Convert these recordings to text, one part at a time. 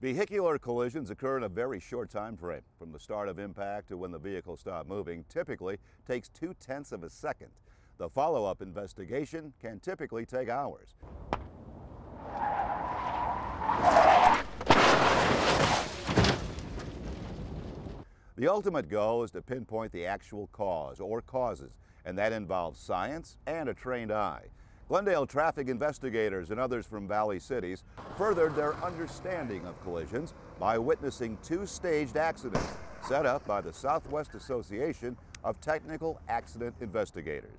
Vehicular collisions occur in a very short time frame. From the start of impact to when the vehicle stops moving typically takes 0.2 of a second. The follow-up investigation can typically take hours. The ultimate goal is to pinpoint the actual cause or causes, and that involves science and a trained eye. Glendale traffic investigators and others from Valley cities furthered their understanding of collisions by witnessing two staged accidents set up by the Southwest Association of Technical Accident Investigators.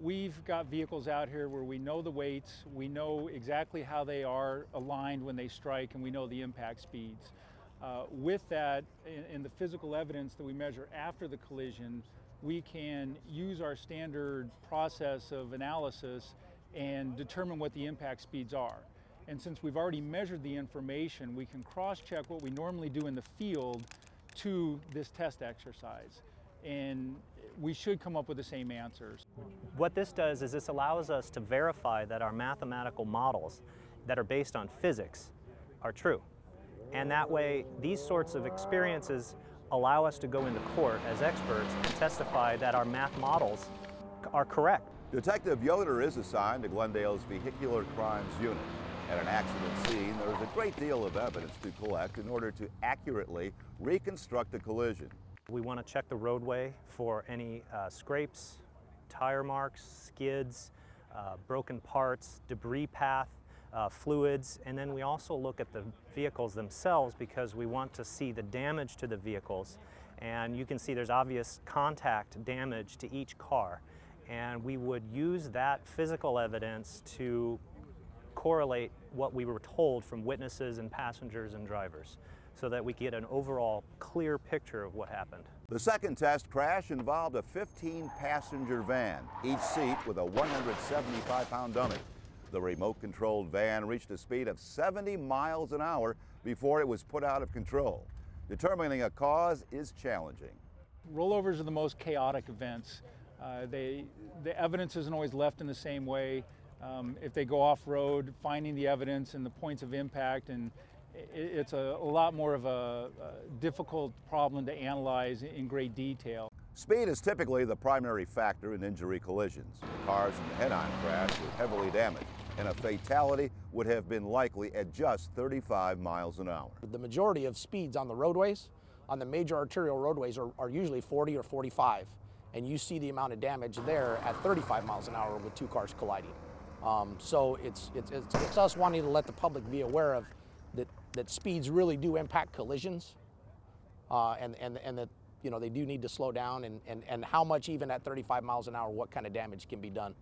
We've got vehicles out here where we know the weights, we know exactly how they are aligned when they strike, and we know the impact speeds. With that, in the physical evidence that we measure after the collision, we can use our standard process of analysis and determine what the impact speeds are. And since we've already measured the information, we can cross-check what we normally do in the field to this test exercise. And we should come up with the same answers. What this does is this allows us to verify that our mathematical models that are based on physics are true. And that way, these sorts of experiences allow us to go into court as experts and testify that our math models are correct. Detective Yoder is assigned to Glendale's Vehicular Crimes Unit. At an accident scene, there is a great deal of evidence to collect in order to accurately reconstruct a collision. We want to check the roadway for any scrapes, tire marks, skids, broken parts, debris path, fluids, and then we also look at the vehicles themselves because we want to see the damage to the vehicles. And you can see there's obvious contact damage to each car. And we would use that physical evidence to correlate what we were told from witnesses and passengers and drivers so that we get an overall clear picture of what happened. The second test crash involved a 15-passenger van, each seat with a 175-pound dummy. The remote-controlled van reached a speed of 70 miles an hour before it was put out of control. Determining a cause is challenging. Rollovers are the most chaotic events. The evidence isn't always left in the same way. If they go off-road, finding the evidence and the points of impact, and it's a lot more of a difficult problem to analyze in great detail. Speed is typically the primary factor in injury collisions. The cars in the head-on crash were heavily damaged, and a fatality would have been likely at just 35 miles an hour. The majority of speeds on the roadways, on the major arterial roadways, are usually 40 or 45. And you see the amount of damage there at 35 miles an hour with two cars colliding. So it's us wanting to let the public be aware of that speeds really do impact collisions, and that they do need to slow down, and how much even at 35 miles an hour, what kind of damage can be done.